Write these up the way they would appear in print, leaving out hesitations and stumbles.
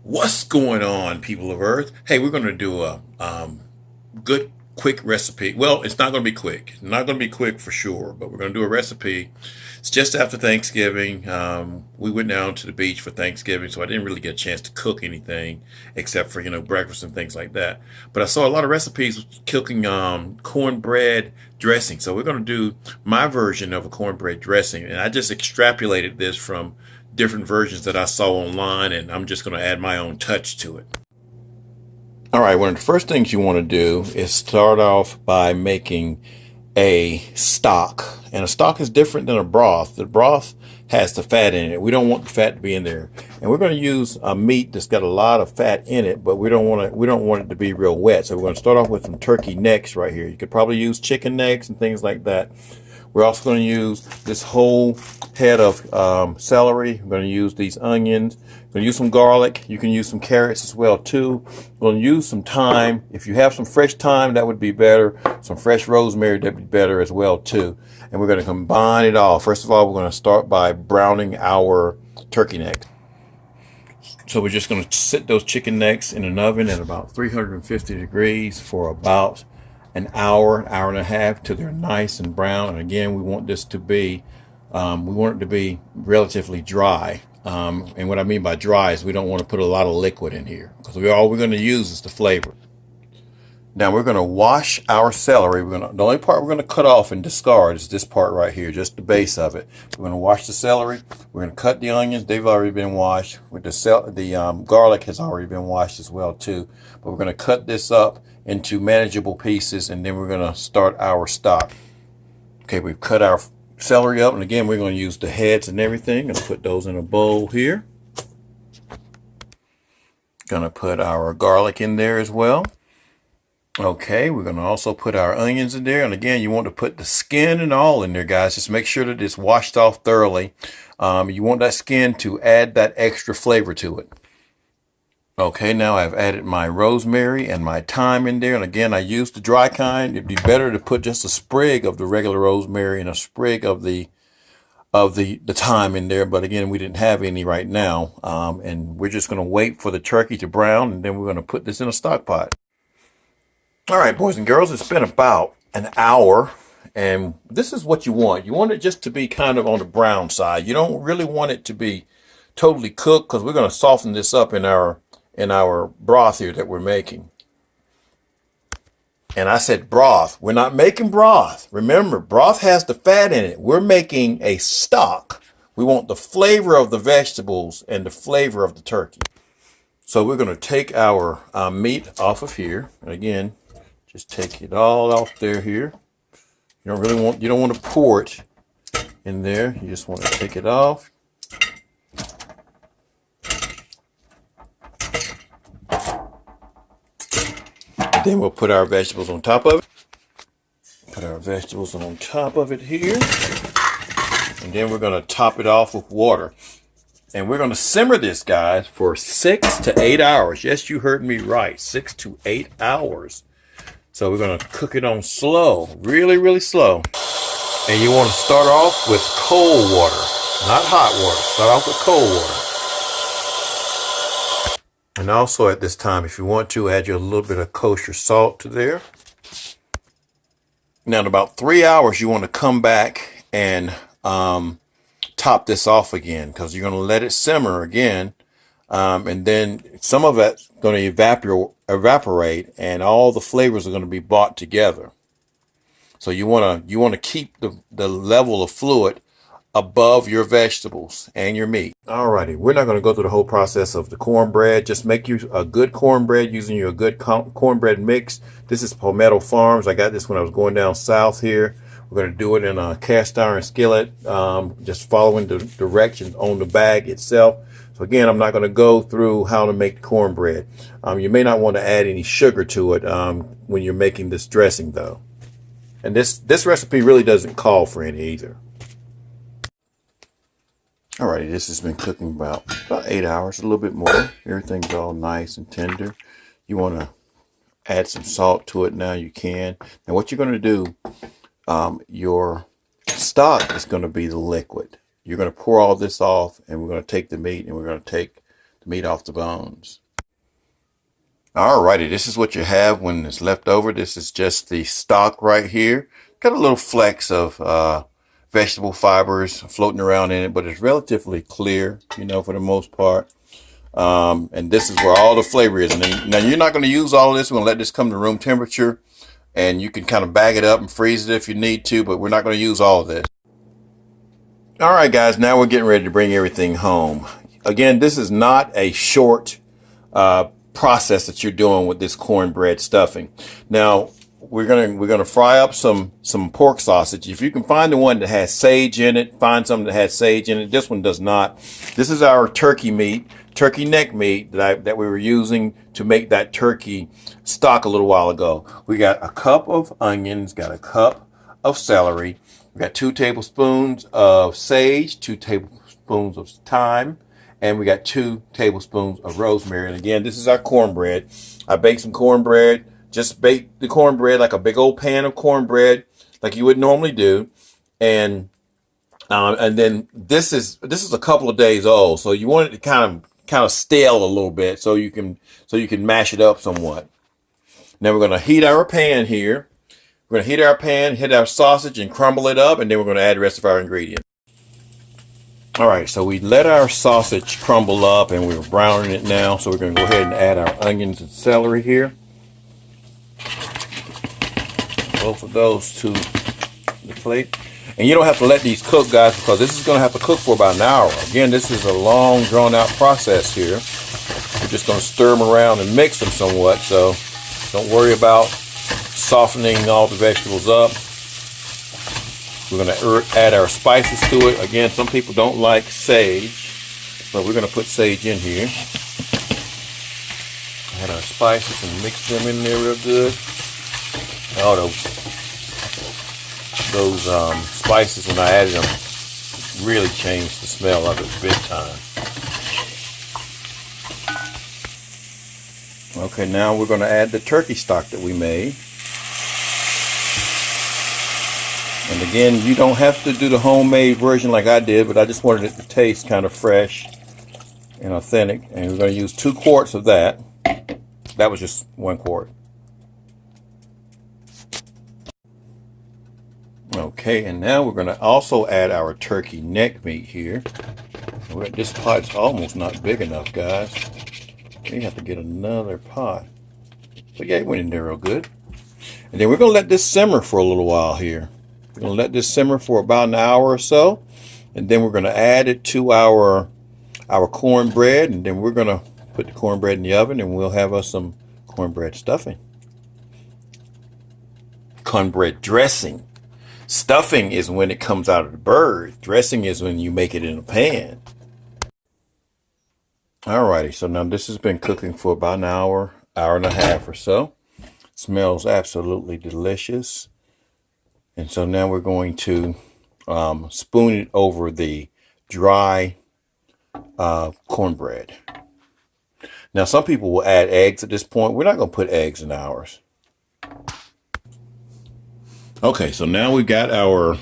What's going on, people of Earth? Hey, we're going to do a good, quick recipe. Well, it's not going to be quick. It's not going to be quick for sure, but we're going to do a recipe. It's just after Thanksgiving. We went down to the beach for Thanksgiving, so I didn't really get a chance to cook anything except for, breakfast and things like that. But I saw a lot of recipes cooking cornbread dressing. So we're going to do my version of a cornbread dressing. And I just extrapolated this from different versions that I saw online, and I'm just going to add my own touch to it. All right, one of the first things you want to do is start off by making a stock. And a stock is different than a broth. The broth has the fat in it. We don't want the fat to be in there. And we're going to use a meat that's got a lot of fat in it, but we don't want it to be real wet. So we're going to start off with some turkey necks right here. You could probably use chicken necks and things like that. We're also going to use this whole head of celery. We're going to use these onions. We're going to use some garlic. You can use some carrots as well too. We're going to use some thyme. If you have some fresh thyme, that would be better. Some fresh rosemary, that would be better as well too. And we're going to combine it all. First of all, we're going to start by browning our turkey necks. So we're just going to sit those chicken necks in an oven at about 350 degrees for about an hour and a half till they're nice and brown. And again, we want this to be, we want it to be relatively dry. And what I mean by dry is we don't want to put a lot of liquid in here because all we're going to use is the flavor. Now we're going to wash our celery. The only part we're going to cut off and discard is this part right here, just the base of it. We're going to wash the celery. We're going to cut the onions. They've already been washed. With the garlic has already been washed as well too. But we're going to cut this up into manageable pieces, and then we're going to start our stock. Okay, we've cut our celery up, and again we're going to use the heads and everything. Going to put those in a bowl here. Going to put our garlic in there as well. Okay, we're going to also put our onions in there. And again, you want to put the skin and all in there, guys. Just make sure that it's washed off thoroughly. You want that skin to add that extra flavor to it. Okay, now I've added my rosemary and my thyme in there. And again, I used the dry kind. It'd be better to put just a sprig of the regular rosemary and a sprig of the thyme in there. But again, we didn't have any right now. And we're just going to wait for the turkey to brown. And then we're going to put this in a stock pot. All right, boys and girls, it's been about an hour, and this is what you want. You want it just to be kind of on the brown side. You don't really want it to be totally cooked because we're going to soften this up in our broth here that we're making. And I said broth. We're not making broth. Remember, broth has the fat in it. We're making a stock. We want the flavor of the vegetables and the flavor of the turkey. So we're going to take our meat off of here. And again, just take it all off there here. You don't want to pour it in there. You just want to take it off. And then we'll put our vegetables on top of it. Put our vegetables on top of it here. And then we're going to top it off with water. And we're going to simmer this, guys, for 6 to 8 hours. Yes, you heard me right. 6 to 8 hours. So we're going to cook it on slow, really, really slow. And you want to start off with cold water, not hot water. Start off with cold water. And also at this time, if you want to, add your little bit of kosher salt to there. Now in about 3 hours, you want to come back and top this off again because you're going to let it simmer again. And then some of it's going to evaporate and all the flavors are going to be brought together. So you want to keep the level of fluid above your vegetables and your meat. Alrighty, we're not going to go through the whole process of the cornbread. Just make you a good cornbread using your good cornbread mix. This is Palmetto Farms. I got this when I was going down south here. We're going to do it in a cast iron skillet, just following the directions on the bag itself. So again, I'm not going to go through how to make cornbread. You may not want to add any sugar to it when you're making this dressing though. And this recipe really doesn't call for any either. Alrighty, this has been cooking about 8 hours, a little bit more. Everything's all nice and tender. You want to add some salt to it now, you can. Now what you're going to do, your stock is going to be the liquid. You're going to pour all this off, and we're going to take the meat and we're going to take the meat off the bones. Alrighty, this is what you have when it's left over. This is just the stock right here. Got a little flecks of vegetable fibers floating around in it, but it's relatively clear, you know, for the most part. And this is where all the flavor is. And then, now you're not going to use all of this. We're going to let this come to room temperature, and you can kind of bag it up and freeze it if you need to, but we're not going to use all of this. All right, guys, now we're getting ready to bring everything home. Again, this is not a short process that you're doing with this cornbread stuffing. Now, we're gonna fry up some pork sausage. If you can find the one that has sage in it, find something that has sage in it. This one does not. This is our turkey meat, turkey neck meat that we were using to make that turkey stock a little while ago. We got a cup of onions, got a cup of celery. We got 2 tablespoons of sage, 2 tablespoons of thyme, and we got 2 tablespoons of rosemary. And again, this is our cornbread. I baked some cornbread. Just bake the cornbread like a big old pan of cornbread, like you would normally do. And then this is a couple of days old, so you want it to kind of stale a little bit, so you can mash it up somewhat. Now we're going to heat our pan here. We're going to heat our pan, hit our sausage, and crumble it up, and then we're going to add the rest of our ingredients. All right, so we let our sausage crumble up, and we're browning it now. So we're going to go ahead and add our onions and celery here. Both of those to the plate. And you don't have to let these cook, guys, because this is going to have to cook for about an hour. Again, this is a long, drawn-out process here. We're just going to stir them around and mix them somewhat, so don't worry about softening all the vegetables up. We're going to add our spices to it. Again, some people don't like sage, but we're going to put sage in here. Add our spices and mix them in there real good. Oh, those spices, when I added them, really changed the smell of it big time. Okay, now we're going to add the turkey stock that we made. And again, you don't have to do the homemade version like I did, but I just wanted it to taste kind of fresh and authentic. And we're going to use 2 quarts of that. That was just 1 quart. Okay, and now we're going to also add our turkey neck meat here. This pot's almost not big enough, guys. You have to get another pot. But yeah, it went in there real good. And then we're going to let this simmer for a little while here. We're going to let this simmer for about an hour or so. And then we're going to add it to our cornbread. And then we're going to put the cornbread in the oven, and we'll have us some cornbread stuffing. Cornbread dressing. Stuffing is when it comes out of the bird. Dressing is when you make it in a pan. Alrighty, so now this has been cooking for about an hour, hour and a half or so. Smells absolutely delicious. And so now we're going to spoon it over the dry cornbread. Now, some people will add eggs at this point. We're not going to put eggs in ours. Okay, so now we've got our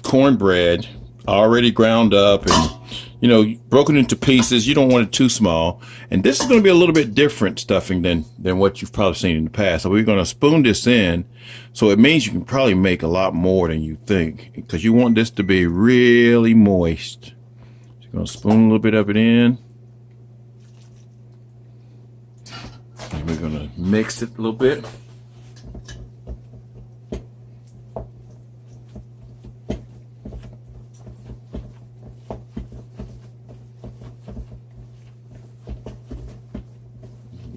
cornbread already ground up and, you know, broken into pieces. You don't want it too small. And this is going to be a little bit different stuffing than what you've probably seen in the past. So we're going to spoon this in. So it means you can probably make a lot more than you think, because you want this to be really moist. So you're going to spoon a little bit of it in. And we're going to mix it a little bit.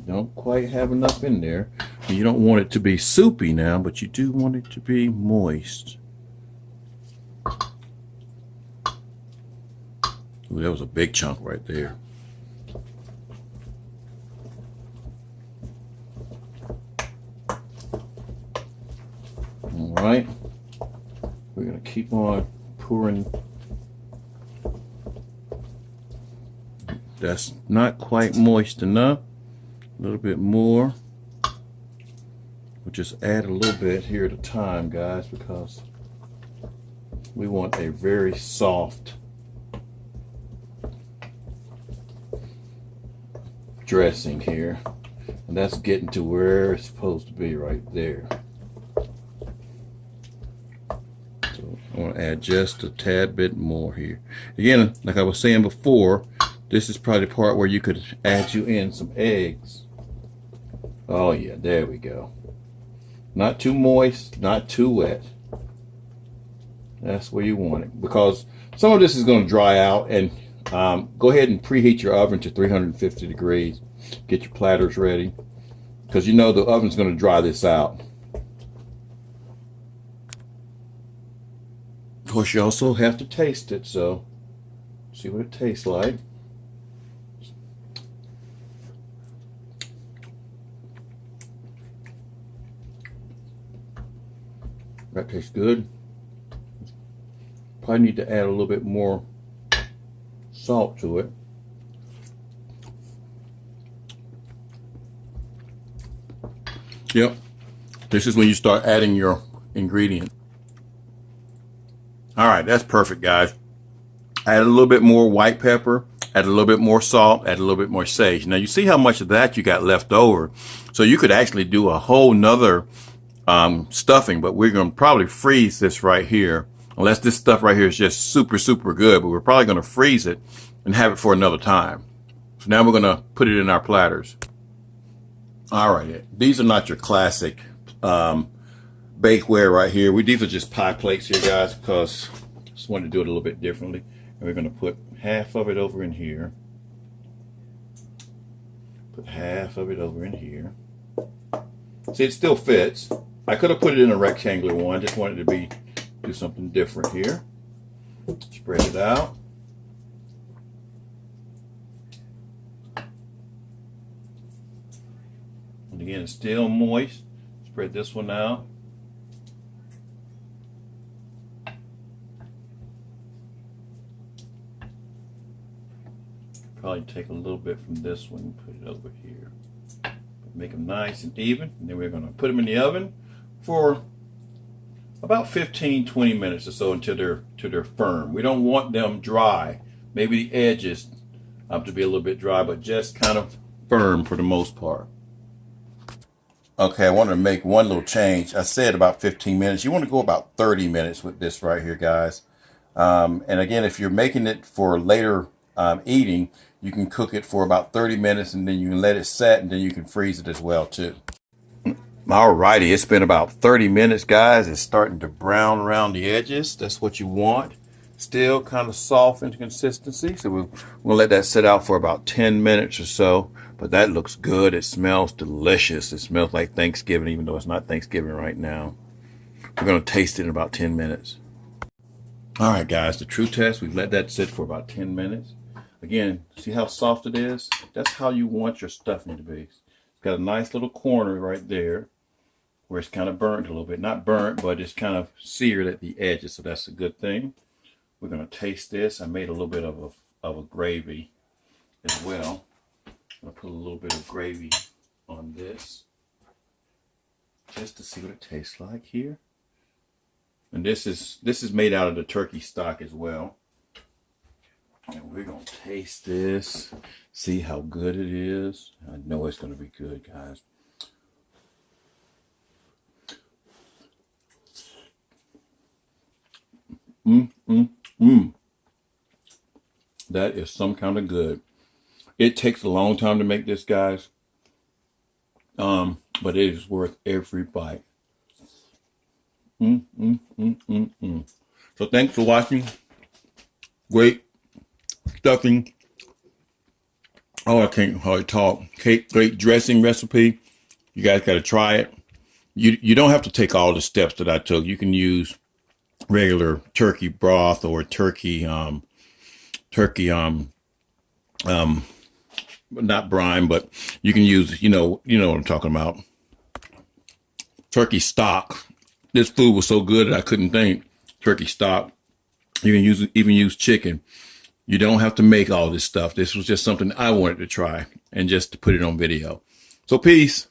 Don't quite have enough in there. You don't want it to be soupy now, but you do want it to be moist. Ooh, that was a big chunk right there. All right, we're gonna keep on pouring. That's not quite moist enough. A little bit more. We'll just add a little bit here at a time, guys, because we want a very soft dressing here. And that's getting to where it's supposed to be right there. So I want to add just a tad bit more here. Again, like I was saying before, this is probably the part where you could add you in some eggs. Oh yeah, there we go. Not too moist, not too wet. That's where you want it, because some of this is going to dry out. And go ahead and preheat your oven to 350 degrees. Get your platters ready, because you know the oven's going to dry this out. Of course, you also have to taste it, so see what it tastes like. That tastes good. Probably need to add a little bit more salt to it. Yep. This is when you start adding your ingredient. All right, that's perfect, guys. Add a little bit more white pepper, add a little bit more salt, add a little bit more sage. Now you see how much of that you got left over. So you could actually do a whole nother stuffing, but we're going to probably freeze this right here. Unless this stuff right here is just super, super good, but we're probably going to freeze it and have it for another time. So now we're going to put it in our platters. All right, these are not your classic bakeware right here. These are just pie plates here, guys, because I just wanted to do it a little bit differently. And we're going to put half of it over in here. Put half of it over in here. See, it still fits. I could have put it in a rectangular one. Just wanted to do something different here. Spread it out. And again, it's still moist. Spread this one out. Probably take a little bit from this one and put it over here. Make them nice and even. And then we're going to put them in the oven for about 15-20 minutes or so until they're firm. We don't want them dry. Maybe the edges to be a little bit dry, but just kind of firm for the most part. Okay, I wanted to make one little change. I said about 15 minutes. You want to go about 30 minutes with this right here, guys. And again, if you're making it for later eating, you can cook it for about 30 minutes and then you can let it set, and then you can freeze it as well too. Alrighty, it's been about 30 minutes, guys. It's starting to brown around the edges. That's what you want. Still kind of soft in consistency. So we'll let that sit out for about 10 minutes or so. But that looks good. It smells delicious. It smells like Thanksgiving, even though it's not Thanksgiving right now. We're going to taste it in about 10 minutes. All right, guys, the true test, we've let that sit for about 10 minutes. Again, see how soft it is? That's how you want your stuffing to be. It's got a nice little corner right there where it's kind of burnt a little bit. Not burnt, but it's kind of seared at the edges, so that's a good thing. We're going to taste this. I made a little bit of a gravy as well. I'm going to put a little bit of gravy on this just to see what it tastes like here. And this is made out of the turkey stock as well. And we're going to taste this, see how good it is. I know it's going to be good, guys. That is some kind of good. It takes a long time to make this, guys. But it is worth every bite. So thanks for watching. Great stuffing. Oh, I can't hardly talk. Great dressing recipe. You guys got to try it. You don't have to take all the steps that I took. You can use regular turkey broth or turkey not brine, but you can use, you know what I'm talking about. Turkey stock. This food was so good that I couldn't think. Turkey stock. You can even use chicken. You don't have to make all this stuff. This was just something I wanted to try and just to put it on video. So peace.